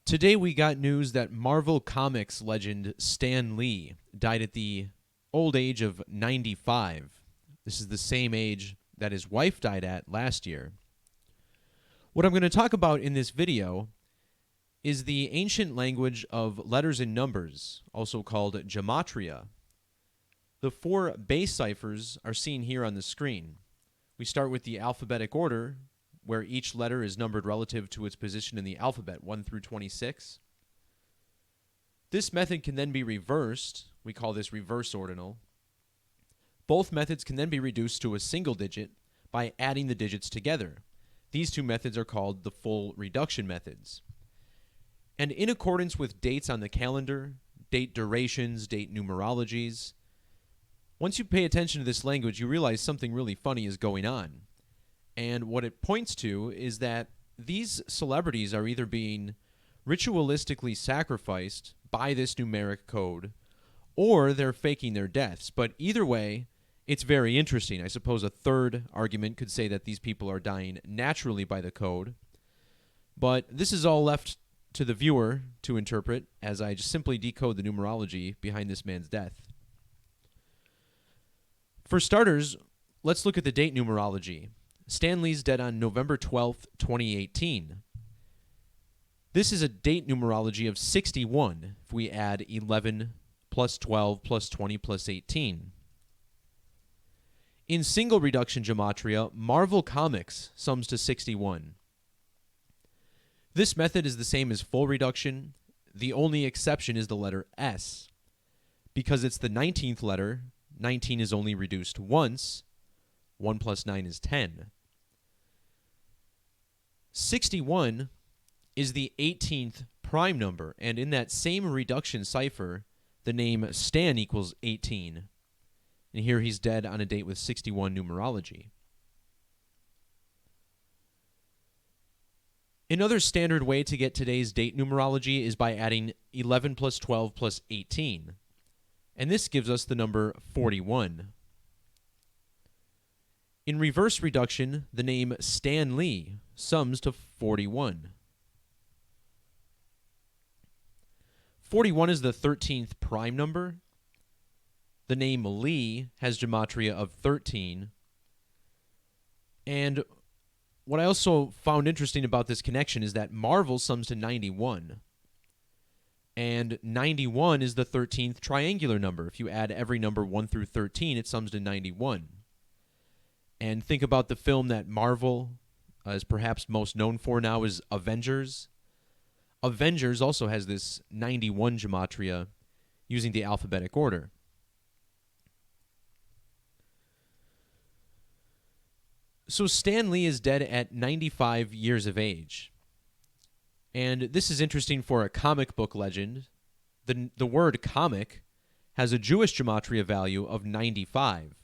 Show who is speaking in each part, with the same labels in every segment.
Speaker 1: Today we got news that Marvel Comics legend Stan Lee died at the old age of 95. This is the same age that his wife died at last year. What I'm going to talk about in this video is the ancient language of letters and numbers, also called Gematria. The four base ciphers are seen here on the screen. We start with the alphabetic order, where each letter is numbered relative to its position in the alphabet, 1 through 26. This method can then be reversed. We call this reverse ordinal. Both methods can then be reduced to a single digit by adding the digits together. These two methods are called the full reduction methods. And in accordance with dates on the calendar, date durations, date numerologies, once you pay attention to this language, you realize something really funny is going on. And what it points to is that these celebrities are either being ritualistically sacrificed by this numeric code, or they're faking their deaths. But either way, it's very interesting. I suppose a third argument could say that these people are dying naturally by the code. But this is all left to the viewer to interpret, as I just simply decode the numerology behind this man's death. For starters, let's look at the date numerology. Stan Lee's dead on November 12th, 2018. This is a date numerology of 61 if we add 11 plus 12 plus 20 plus 18. In single reduction gematria, Marvel Comics sums to 61. This method is the same as full reduction. The only exception is the letter S. Because it's the 19th letter, 19 is only reduced once. 1 plus 9 is 10. 61 is the 18th prime number, and in that same reduction cipher, the name Stan equals 18. And here he's dead on a date with 61 numerology. Another standard way to get today's date numerology is by adding 11 plus 12 plus 18. And this gives us the number 41. In reverse reduction, the name Stan Lee sums to 41. 41 is the 13th prime number. The name Lee has gematria of 13. And what I also found interesting about this connection is that Marvel sums to 91. And 91 is the 13th triangular number. If you add every number 1 through 13, it sums to 91. And think about the film that Marvel is perhaps most known for now is Avengers. Avengers also has this 91 gematria using the alphabetic order. So Stan Lee is dead at 95 years of age. And this is interesting for a comic book legend. The word comic has a Jewish gematria value of 95.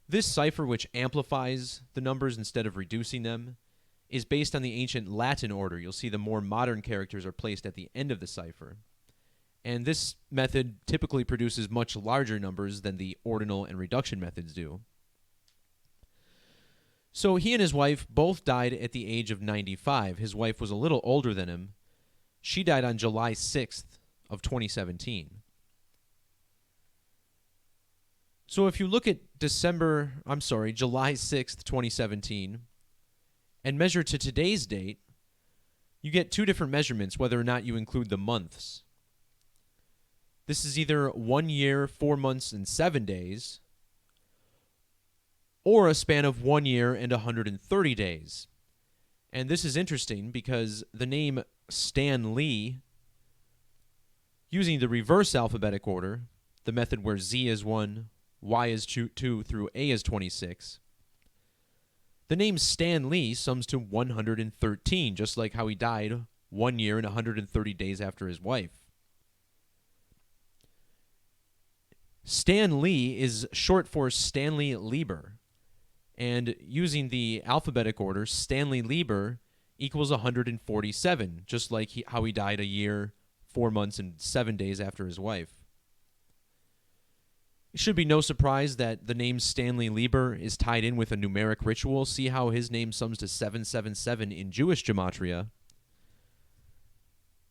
Speaker 1: This cipher, which amplifies the numbers instead of reducing them, is based on the ancient Latin order. You'll see the more modern characters are placed at the end of the cipher. And this method typically produces much larger numbers than the ordinal and reduction methods do. So he and his wife both died at the age of 95. His wife was a little older than him. She died on July 6th of 2017. So if you look at July 6th, 2017, and measure to today's date, you get two different measurements, whether or not you include the months. This is either 1 year, 4 months, and 7 days, or a span of 1 year and 130 days. And this is interesting because the name Stan Lee, using the reverse alphabetic order, the method where Z is 1, Y is 2 through A is 26, the name Stan Lee sums to 113, just like how he died 1 year and 130 days after his wife. Stan Lee is short for Stanley Lieber. And using the alphabetic order, Stanley Lieber equals 147, just like how he died a year, 4 months, and 7 days after his wife. It should be no surprise that the name Stanley Lieber is tied in with a numeric ritual. See how his name sums to 777 in Jewish gematria.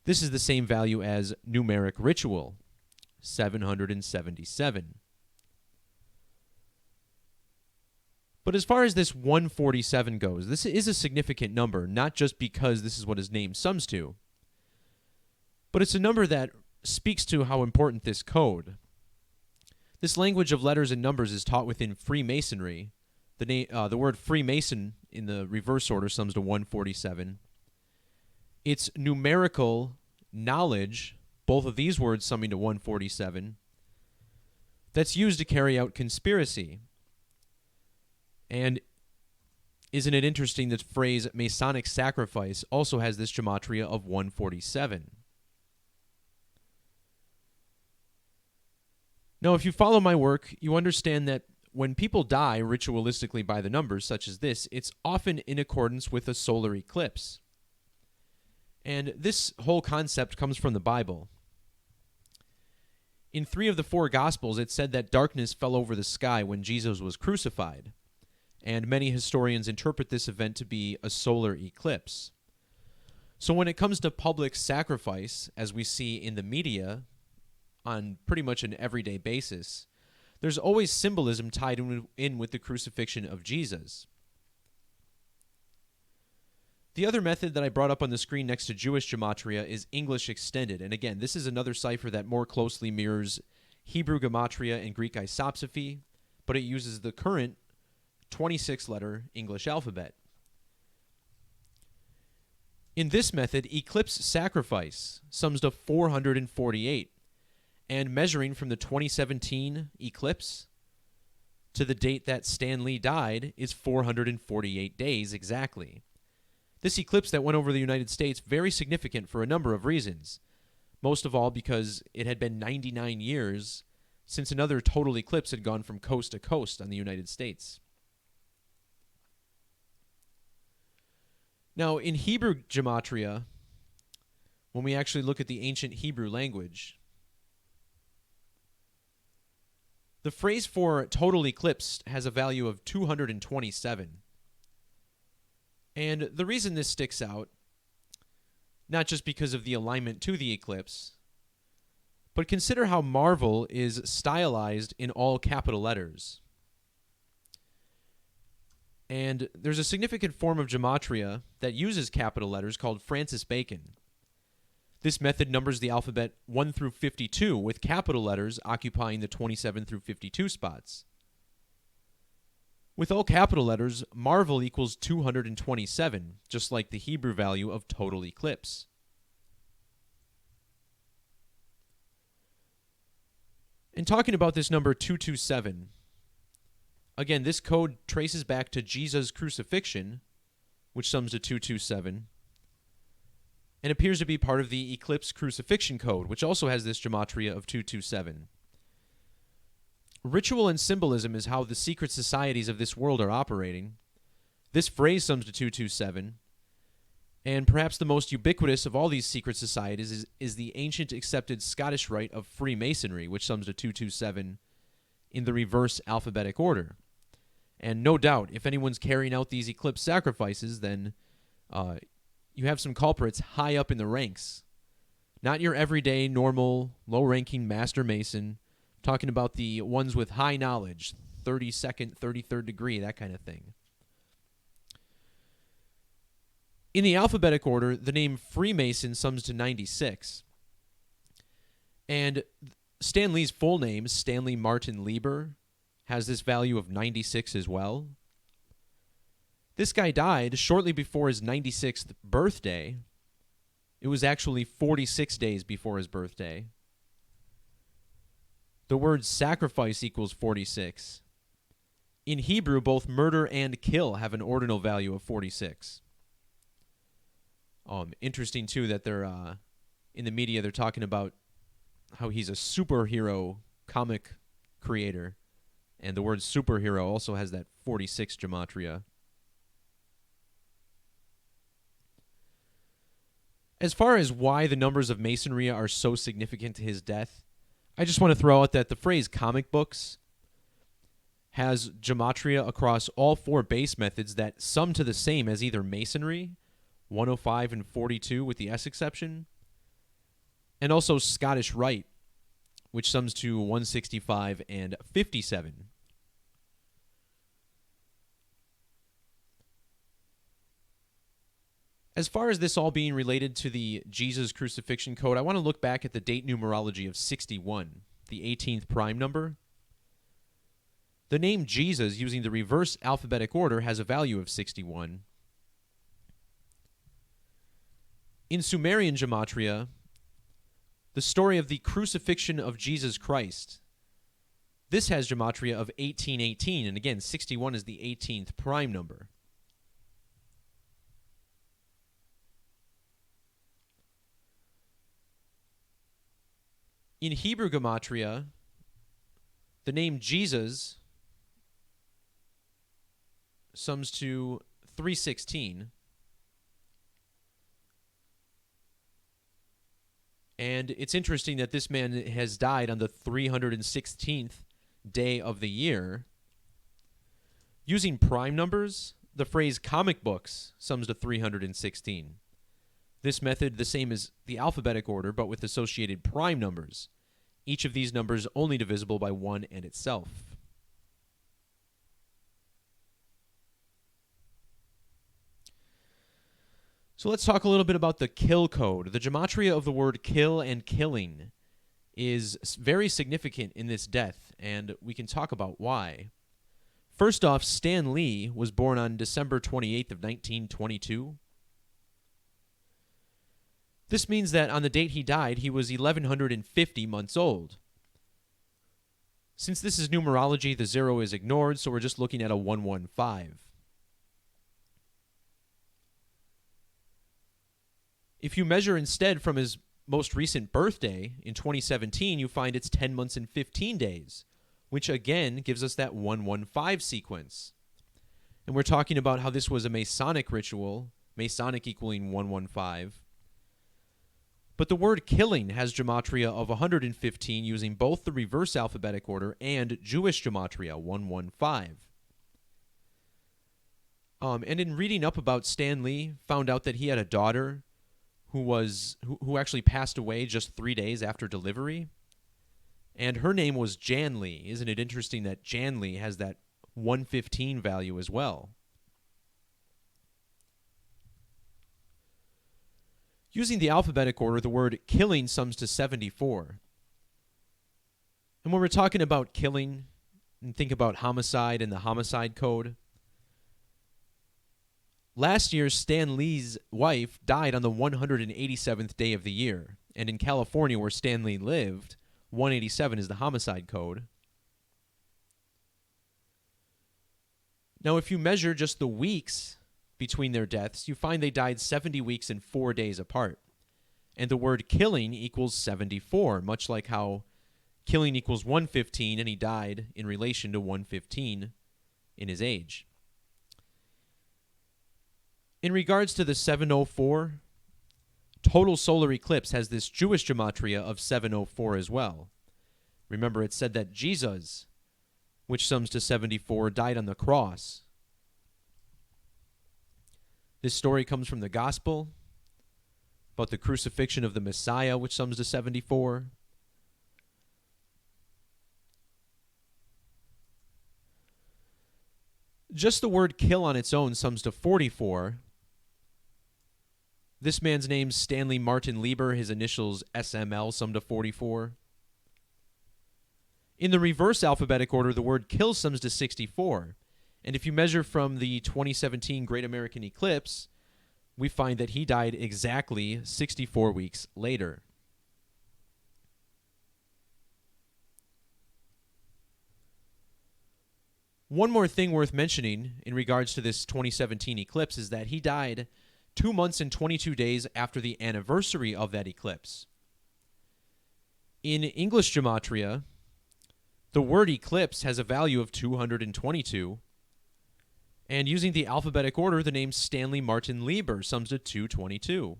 Speaker 1: This is the same value as numeric ritual, 777. But as far as this 147 goes, this is a significant number, not just because this is what his name sums to, but it's a number that speaks to how important this code. This language of letters and numbers is taught within Freemasonry. The word Freemason in the reverse order sums to 147. It's numerical knowledge, both of these words summing to 147, that's used to carry out conspiracy. And isn't it interesting that the phrase Masonic sacrifice also has this gematria of 147? Now, if you follow my work, you understand that when people die ritualistically by the numbers, such as this, it's often in accordance with a solar eclipse. And this whole concept comes from the Bible. In 3 of the 4 Gospels, it said that darkness fell over the sky when Jesus was crucified, and many historians interpret this event to be a solar eclipse. So when it comes to public sacrifice, as we see in the media on pretty much an everyday basis, there's always symbolism tied in with the crucifixion of Jesus. The other method that I brought up on the screen next to Jewish gematria is English extended. And again, this is another cipher that more closely mirrors Hebrew gematria and Greek isopsephy, but it uses the current 26-letter English alphabet. In this method, eclipse sacrifice sums to 448, and measuring from the 2017 eclipse to the date that Stan Lee died is 448 days exactly. This eclipse that went over the United States, very significant for a number of reasons. Most of all because it had been 99 years since another total eclipse had gone from coast to coast on the United States. Now, in Hebrew gematria, when we actually look at the ancient Hebrew language, the phrase for total eclipse has a value of 227. And the reason this sticks out, not just because of the alignment to the eclipse, but consider how Marvel is stylized in all capital letters. And there's a significant form of gematria that uses capital letters called Francis Bacon. This method numbers the alphabet 1 through 52, with capital letters occupying the 27 through 52 spots. With all capital letters, Marvel equals 227, just like the Hebrew value of total eclipse. And talking about this number 227, again, this code traces back to Jesus' crucifixion, which sums to 227, and appears to be part of the eclipse crucifixion code, which also has this gematria of 227. Ritual and symbolism is how the secret societies of this world are operating. This phrase sums to 227, and perhaps the most ubiquitous of all these secret societies is the ancient accepted Scottish rite of Freemasonry, which sums to 227 in the reverse alphabetic order. And no doubt, if anyone's carrying out these eclipse sacrifices, then you have some culprits high up in the ranks. Not your everyday, normal, low-ranking Master Mason, talking about the ones with high knowledge, 32nd, 33rd degree, that kind of thing. In the alphabetic order, the name Freemason sums to 96. And Stan Lee's full name, Stanley Martin Lieber, has this value of 96 as well. This guy died shortly before his 96th birthday. It was actually 46 days before his birthday. The word sacrifice equals 46. In Hebrew, both murder and kill have an ordinal value of 46. Interesting, too, that they're in the media, they're talking about how he's a superhero comic creator. And the word superhero also has that 46 gematria. As far as why the numbers of Masonry are so significant to his death, I just want to throw out that the phrase comic books has gematria across all 4 base methods that sum to the same as either Masonry, 105 and 42 with the S exception, and also Scottish Rite, which sums to 165 and 57. As far as this all being related to the Jesus crucifixion code, I want to look back at the date numerology of 61, the 18th prime number. The name Jesus, using the reverse alphabetic order, has a value of 61. In Sumerian Gematria, the story of the crucifixion of Jesus Christ, this has Gematria of 1818, and again, 61 is the 18th prime number. In Hebrew Gematria, the name Jesus sums to 316. And it's interesting that this man has died on the 316th day of the year. Using prime numbers, the phrase comic books sums to 316. This method, the same as the alphabetic order, but with associated prime numbers. Each of these numbers only divisible by 1 and itself. So let's talk a little bit about the kill code. The gematria of the word kill and killing is very significant in this death, and we can talk about why. First off, Stan Lee was born on December 28th of 1922. This means that on the date he died, he was 1,150 months old. Since this is numerology, the 0 is ignored, so we're just looking at a 115. If you measure instead from his most recent birthday in 2017, you find it's 10 months and 15 days, which again gives us that 115 sequence. And we're talking about how this was a Masonic ritual, Masonic equaling 115. But the word killing has gematria of 115 using both the reverse alphabetic order and Jewish gematria, 115. And in reading up about Stan Lee, found out that he had a daughter who actually passed away just 3 days after delivery. And her name was Jan Lee. Isn't it interesting that Jan Lee has that 115 value as well? Using the alphabetic order, the word killing sums to 74. And when we're talking about killing, and think about homicide and the homicide code, last year, Stan Lee's wife died on the 187th day of the year. And in California, where Stan Lee lived, 187 is the homicide code. Now, if you measure just the weeks between their deaths, you find they died 70 weeks and 4 days apart. And the word killing equals 74, much like how killing equals 115, and he died in relation to 115 in his age. In regards to the 704, total solar eclipse has this Jewish gematria of 704 as well. Remember, it said that Jesus, which sums to 74, died on the cross. This story comes from the Gospel about the crucifixion of the Messiah, which sums to 74. Just the word kill on its own sums to 44. This man's name's Stanley Martin Lieber. His initials SML sum to 44. In the reverse alphabetic order, the word kill sums to 64. And if you measure from the 2017 Great American Eclipse, we find that he died exactly 64 weeks later. One more thing worth mentioning in regards to this 2017 eclipse is that he died 2 months and 22 days after the anniversary of that eclipse. In English gematria, the word eclipse has a value of 222. And using the alphabetic order, the name Stanley Martin Lieber sums to 222.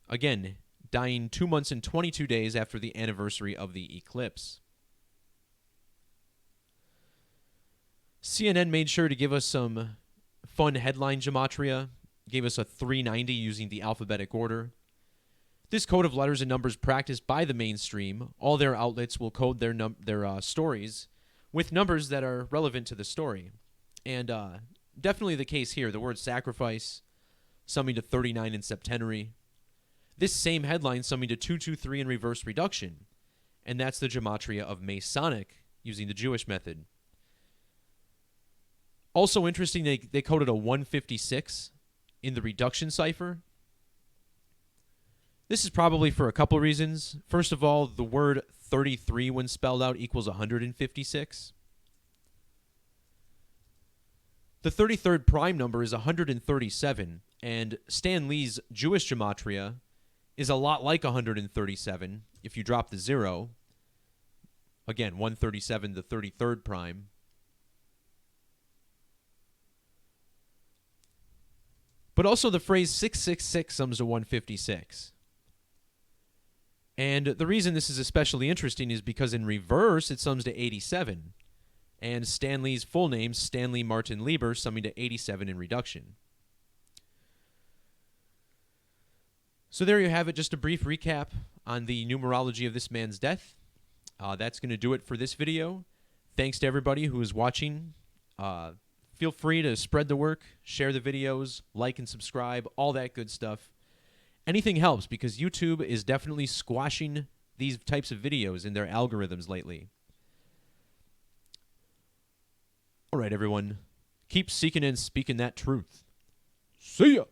Speaker 1: Again, dying 2 months and 22 days after the anniversary of the eclipse. CNN made sure to give us some fun headline gematria, gave us a 390 using the alphabetic order. This code of letters and numbers practiced by the mainstream, all their outlets will code their stories with numbers that are relevant to the story. And definitely the case here. The word sacrifice, summing to 39 in septenary. This same headline summing to 223 in reverse reduction. And that's the Gematria of Masonic, using the Jewish method. Also interesting, they coded a 156 in the reduction cipher. This is probably for a couple reasons. First of all, the word 33 when spelled out equals 156. The 33rd prime number is 137, and Stan Lee's Jewish Gematria is a lot like 137 if you drop the 0. Again, 137, the 33rd prime. But also the phrase 666 sums to 156. And the reason this is especially interesting is because in reverse, it sums to 87. And Stan Lee's full name, Stanley Martin Lieber, summing to 87 in reduction. So there you have it, just a brief recap on the numerology of this man's death. That's going to do it for this video. Thanks to everybody who is watching. Feel free to spread the work, share the videos, like and subscribe, all that good stuff. Anything helps because YouTube is definitely squashing these types of videos in their algorithms lately. All right, everyone. Keep seeking and speaking that truth. See ya.